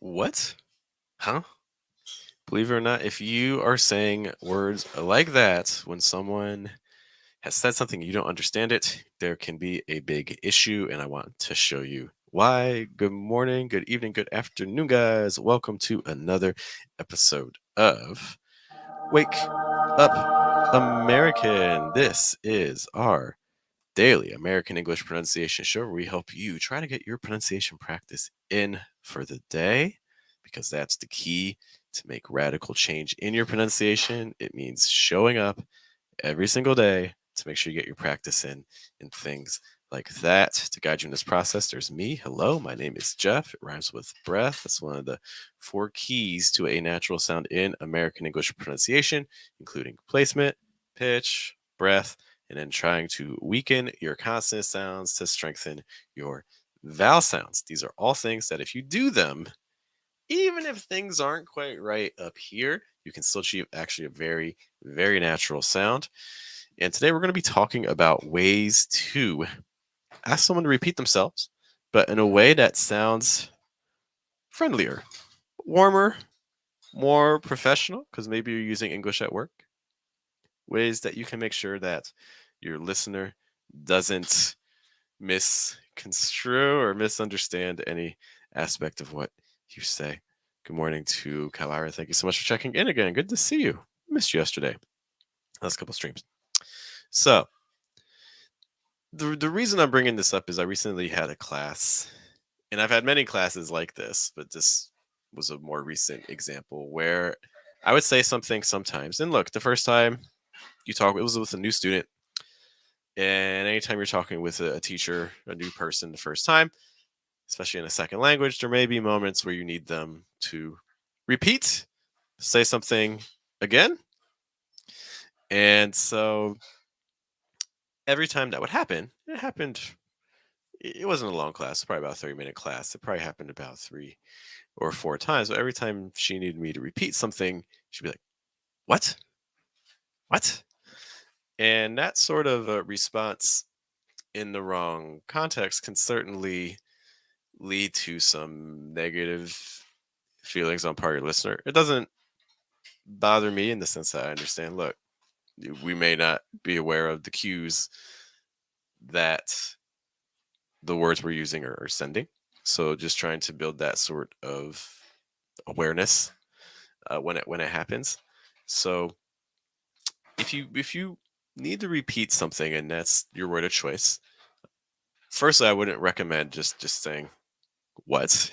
What? Huh? Believe it or not, if you are saying words like that when someone has said something you don't understand it, there can be a big issue, and I want to show you why. Good morning, good evening, good afternoon, guys. Welcome to another episode of Wake Up American. This is our daily American English pronunciation show where we help you try to get your pronunciation practice in for the day because that's the key to make radical change in your pronunciation. It means showing up every single day to make sure you get your practice in things like that. To guide you in this process, there's me. Hello, my name is Jeff. It rhymes with breath. That's one of the four keys to a natural sound in American English pronunciation, including placement, pitch, breath, and then trying to weaken your consonant sounds to strengthen your vowel sounds. These are all things that if you do them, even if things aren't quite right up here, you can still achieve actually a very, very natural sound. And today we're going to be talking about ways to ask someone to repeat themselves, but in a way that sounds friendlier, warmer, more professional, because maybe you're using English at work. Ways that you can make sure that your listener doesn't misconstrue or misunderstand any aspect of what you say. Good morning to Kalara. Thank you so much for checking in again. Good to see you. Missed you yesterday. Last couple streams. So, the reason I'm bringing this up is I recently had a class, and I've had many classes like this, but this was a more recent example where I would say something sometimes. And look, the first time you talk, it was with a new student. And anytime you're talking with a teacher, a new person the first time, especially in a second language, there may be moments where you need them to repeat, say something again. And so every time that would happen, it happened. It wasn't a long class, probably about a 30-minute class. It probably happened about 3 or 4 times. But every time she needed me to repeat something, she'd be like, "What? What?" And that sort of a response in the wrong context can certainly lead to some negative feelings on part of your listener. It doesn't bother me in the sense that I understand, look, we may not be aware of the cues that the words we're using are sending. So just trying to build that sort of awareness when it happens. So if you need to repeat something and that's your word of choice, firstly, I wouldn't recommend just saying what.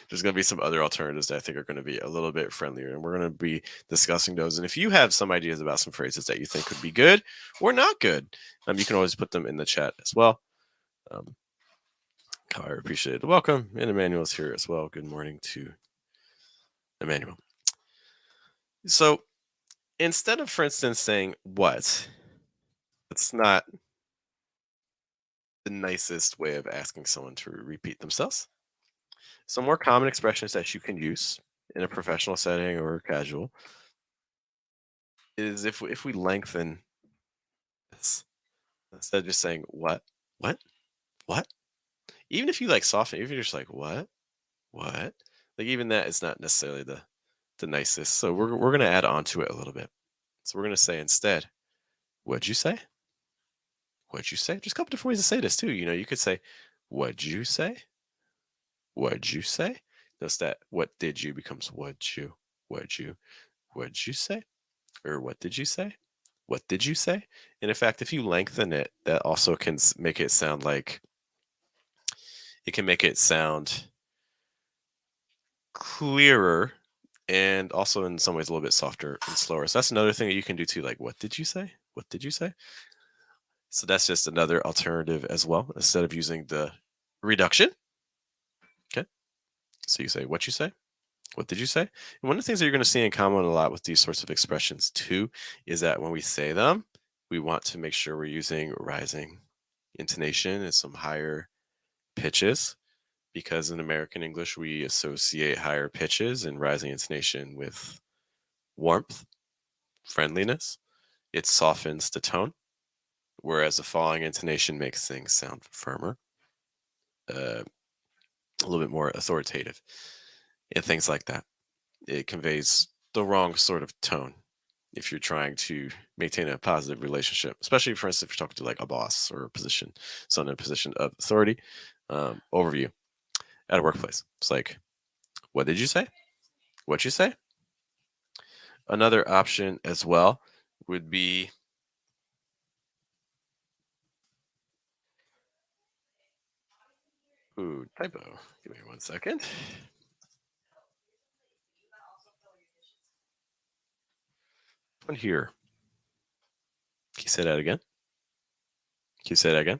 There's going to be some other alternatives that I think are going to be a little bit friendlier, and we're going to be discussing those. And if you have some ideas about some phrases that you think could be good or not good, you can always put them in the chat as well. Um, I appreciate it. Welcome, and Emmanuel's here as well. Good morning to Emmanuel. So instead of, for instance, saying what, it's not the nicest way of asking someone to repeat themselves. Some more common expressions that you can use in a professional setting or casual is if we lengthen this instead of just saying what, what. Even if you like soften, if you're just like what, like even that is not necessarily the nicest. So we're gonna add on to it a little bit. So we're gonna say instead, what'd you say? What'd you say? Just a couple different ways to say this too. You could say, what'd you say? What'd you say? Notice that what did you becomes what'd you say? Or what did you say? What did you say? And in fact, if you lengthen it, that also can make it sound like it can make it sound clearer and also in some ways a little bit softer and slower. So that's another thing that you can do too. Like, what did you say? What did you say? So that's just another alternative as well. Instead of using the reduction. Okay. So you say, what you say? What did you say? And one of the things that you're going to see in common a lot with these sorts of expressions too is that when we say them, we want to make sure we're using rising intonation and some higher pitches because in American English we associate higher pitches and rising intonation with warmth, friendliness. It softens the tone, whereas a falling intonation makes things sound firmer, a little bit more authoritative. and things like that. It conveys the wrong sort of tone if you're trying to maintain a positive relationship, especially for instance, if you're talking to like a boss or a position, someone in a position of authority. Overview at a workplace. It's like, what did you say? What you say? Another option as well would be, ooh, typo. Give me 1 second. One here. Can you say that again? Can you say that again?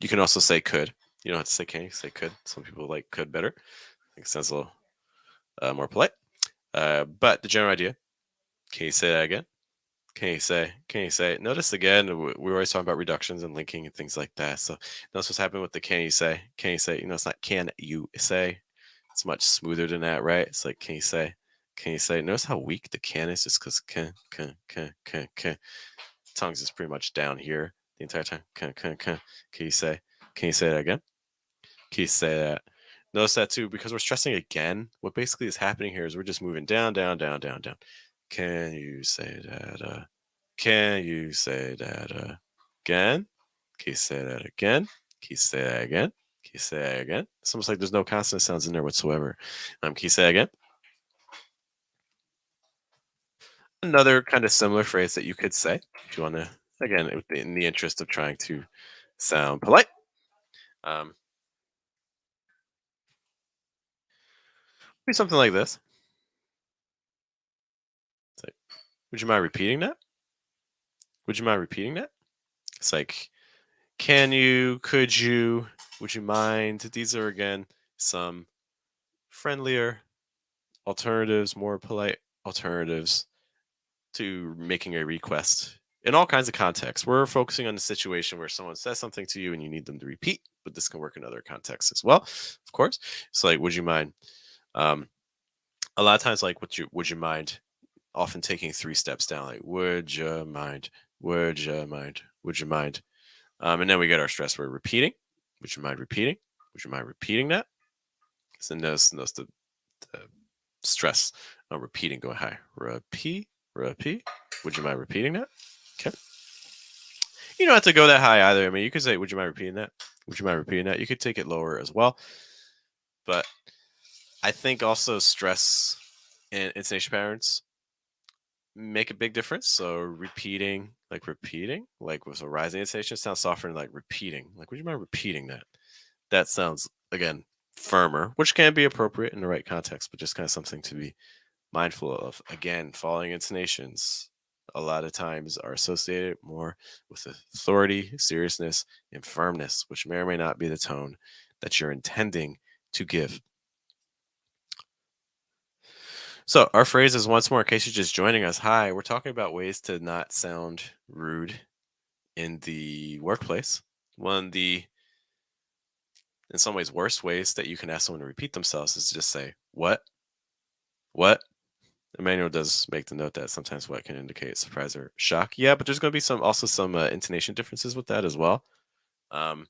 You can also say could. You don't have to say can. You say could. Some people like could better. I think it sounds a little more polite. But the general idea. Can you say that again? Can you say? Can you say? Notice again, we're always talking about reductions and linking and things like that. So notice what's happening with the can you say? Can you say? It's not can you say. It's much smoother than that, right? It's like can you say? Can you say? Notice how weak the can is, just because can. Tongues is pretty much down here the entire time. Can you say? Can you say that again? Can you say that? Notice that too, because we're stressing again. What basically is happening here is we're just moving down, down, down, down, down. Can you say that? Can you say that again? Can you say that again? Can you say that again? Can you say that again? It's almost like there's no consonant sounds in there whatsoever. Can you say that again? Another kind of similar phrase that you could say if you want to, again, in the interest of trying to sound polite. Um, Be something like this. It's like, would you mind repeating that? Would you mind repeating that? It's like, can you, could you, would you mind? These are again some friendlier alternatives, more polite alternatives to making a request in all kinds of contexts. We're focusing on the situation where someone says something to you and you need them to repeat, but this can work in other contexts as well, of course. It's like, would you mind? Um, a lot of times, like, would you mind often taking 3 steps down? Like, would you mind? Would you mind? Would you mind? And then we get our stress. We're repeating. Would you mind repeating? Would you mind repeating that? So notice the stress on repeating going high. Repeat, repeat. Would you mind repeating that? Okay. You don't have to go that high either. I mean, you could say, would you mind repeating that? Would you mind repeating that? You could take it lower as well. But I think also stress and intonation patterns make a big difference. So repeating, like with a rising intonation sounds softer than like repeating. Like, would you mind repeating that? That sounds, again, firmer, which can be appropriate in the right context, but just kind of something to be mindful of. Again, falling intonations a lot of times are associated more with authority, seriousness, and firmness, which may or may not be the tone that you're intending to give. So, our phrase is once more, in case you're just joining us. Hi, we're talking about ways to not sound rude in the workplace. One of the, in some ways, worst ways that you can ask someone to repeat themselves is to just say, what? What? The manual does make the note that sometimes what can indicate surprise or shock. Yeah, but there's going to be some intonation differences with that as well. Um,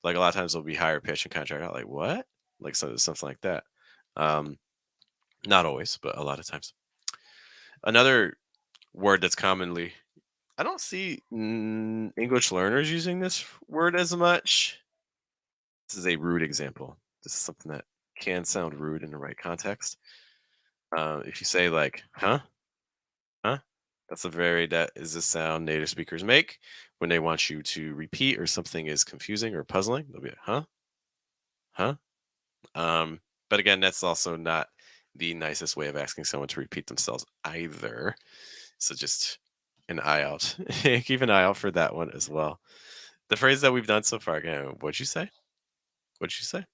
like a lot of times there'll be higher pitch and contract out like what, like something like that. Um, Not always, but a lot of times. Another word that's commonly, I don't see English learners using this word as much. This is a rude example. This is something that can sound rude in the right context. If you say like, huh? Huh? That is a sound native speakers make when they want you to repeat or something is confusing or puzzling. They'll be like, huh? Huh? But again, that's also not the nicest way of asking someone to repeat themselves either. So just an eye out. Keep an eye out for that one as well. The phrase that we've done so far, again, what'd you say? What'd you say?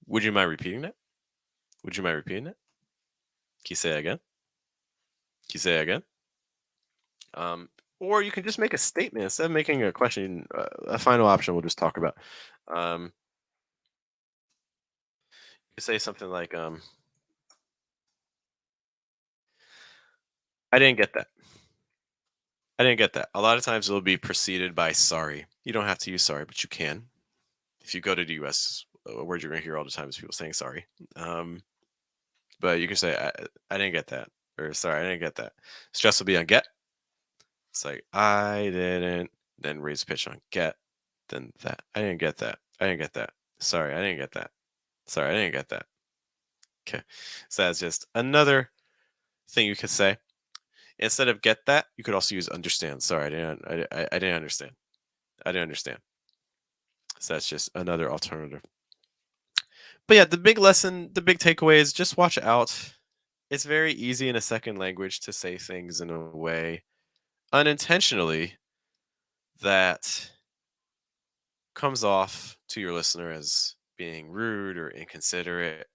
Would you mind repeating that? Would you mind repeating that? Can you say that again? Can you say that again? Um, or you can just make a statement instead of making a question. A final option we'll just talk about. You say something like, "I didn't get that. I didn't get that." A lot of times it'll be preceded by "sorry." You don't have to use "sorry," but you can. If you go to the U.S. a word you're going to hear all the time is people saying sorry. But you can say, I didn't get that. Or sorry, I didn't get that. Stress will be on get. It's like, I didn't. Then raise pitch on get. Then that. I didn't get that. I didn't get that. Sorry, I didn't get that. Sorry, I didn't get that. Okay. So that's just another thing you could say. Instead of get that, you could also use understand. Sorry, I didn't understand. I didn't understand. So that's just another alternative. But yeah, the big lesson, the big takeaway is just watch out. It's very easy in a second language to say things in a way unintentionally that comes off to your listener as being rude or inconsiderate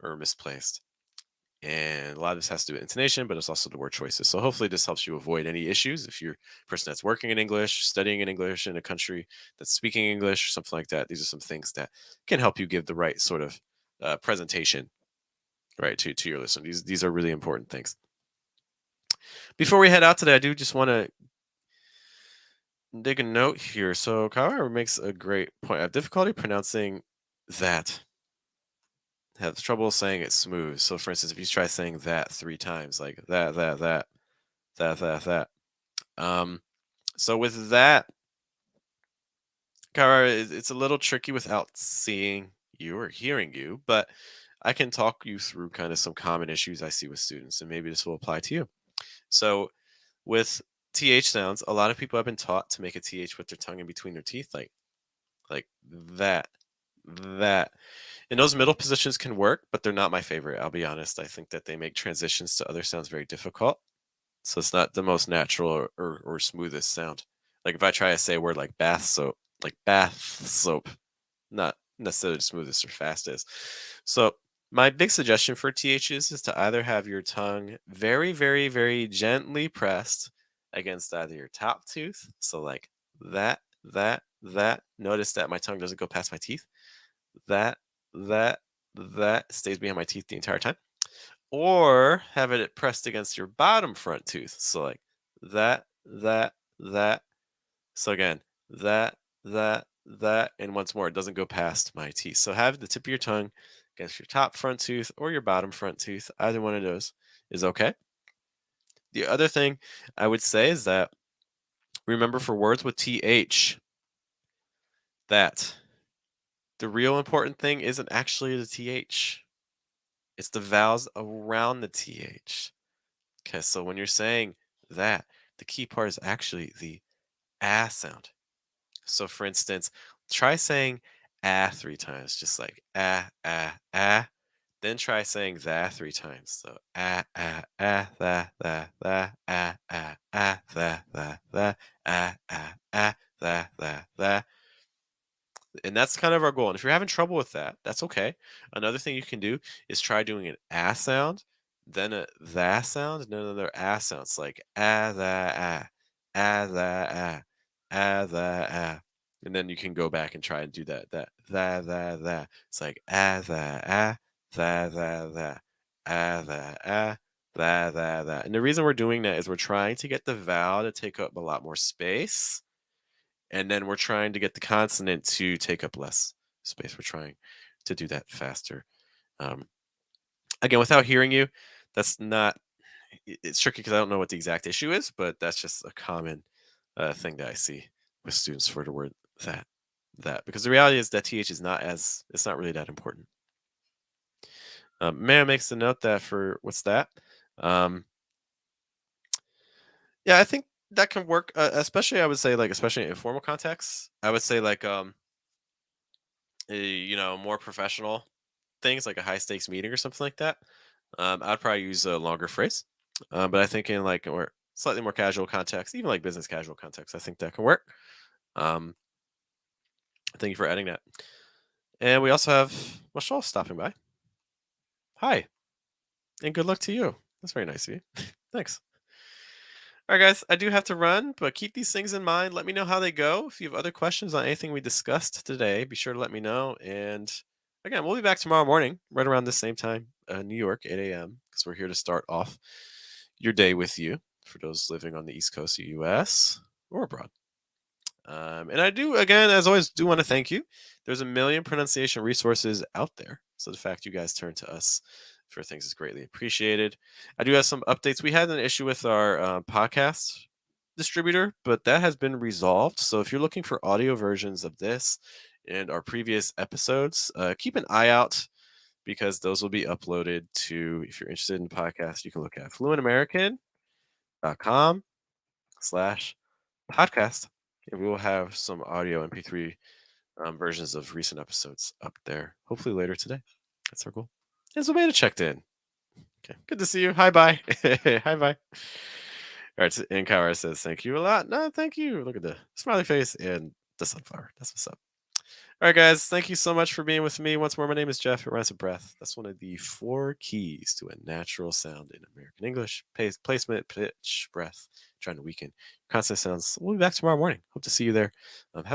or misplaced. And a lot of this has to do with intonation, but it's also the word choices. So hopefully this helps you avoid any issues. If you're a person that's working in English, studying in English in a country that's speaking English, something like that, these are some things that can help you give the right sort of presentation, right, to your listener. These are really important things. Before we head out today, I do just want to dig a note here. So Kyle makes a great point. I have difficulty pronouncing that. Have trouble saying it smooth. So for instance, if you try saying that 3 times, like that. So with that, Kara, it's a little tricky without seeing you or hearing you, but I can talk you through kind of some common issues I see with students, and maybe this will apply to you. So with th sounds, a lot of people have been taught to make a th with their tongue in between their teeth, like that, that. And those middle positions can work, but they're not my favorite. I'll be honest. I think that they make transitions to other sounds very difficult. So it's not the most natural or smoothest sound. Like if I try to say a word like bath soap, not necessarily the smoothest or fastest. So my big suggestion for THs is to either have your tongue very, very, very gently pressed against either your top tooth. So like that. Notice that my tongue doesn't go past my teeth. That, that, that stays behind my teeth the entire time. Or have it pressed against your bottom front tooth. So like that. So again, that, and once more, it doesn't go past my teeth. So have the tip of your tongue against your top front tooth or your bottom front tooth. Either one of those is okay. The other thing I would say is that remember for words with th, that the real important thing isn't actually the th. It's the vowels around the th. Okay, so when you're saying that, the key part is actually the ah sound. So for instance, try saying ah 3 times, just like ah. Then try saying that 3 times. So that, that. And that's kind of our goal. And if you're having trouble with that, that's okay. Another thing you can do is try doing an ah sound, then a that sound, and then another ah sound. It's like ah. And then you can go back and try and do that. It's like that, that. And the reason we're doing that is we're trying to get the vowel to take up a lot more space, and then we're trying to get the consonant to take up less space. We're trying to do that faster. Um, Again, without hearing you, that's not. It's tricky because I don't know what the exact issue is, but that's just a common thing that I see with students for the word that. Because the reality is that th is not as it's not really that important. Maya makes a note that for what's that? Um, yeah, I think that can work. Especially, I would say especially in informal contexts. I would say more professional things like a high stakes meeting or something like that. I'd probably use a longer phrase. But I think in like or slightly more casual context, even like business casual context, I think that can work. Um, Thank you for adding that. And we also have Michelle stopping by. Hi, and good luck to you. That's very nice of you. Thanks. All right, guys, I do have to run, but keep these things in mind. Let me know how they go. If you have other questions on anything we discussed today, be sure to let me know. And again, we'll be back tomorrow morning, right around the same time, New York, 8 a.m., because we're here to start off your day with you for those living on the East Coast of the US or abroad. And I do, again, as always, do want to thank you. There's a million pronunciation resources out there. So the fact you guys turn to us for things is greatly appreciated. I do have some updates. We had an issue with our podcast distributor, but that has been resolved. So if you're looking for audio versions of this and our previous episodes, keep an eye out because those will be uploaded to, if you're interested in the podcast, you can look at fluentamerican.com/podcast. And we will have some audio MP3 versions of recent episodes up there, hopefully later today. That's our goal. And Zobeda checked in. Okay, good to see you. Hi, bye. Hi, bye. All right, and Kara says, thank you a lot. No, thank you. Look at the smiley face and the sunflower. That's what's up. All right, guys, thank you so much for being with me. Once more, my name is Jeff. It rhymes with breath. That's one of the 4 keys to a natural sound in American English. Placement, pitch, breath. Trying to weaken consonant sounds. We'll be back tomorrow morning. Hope to see you there. Have a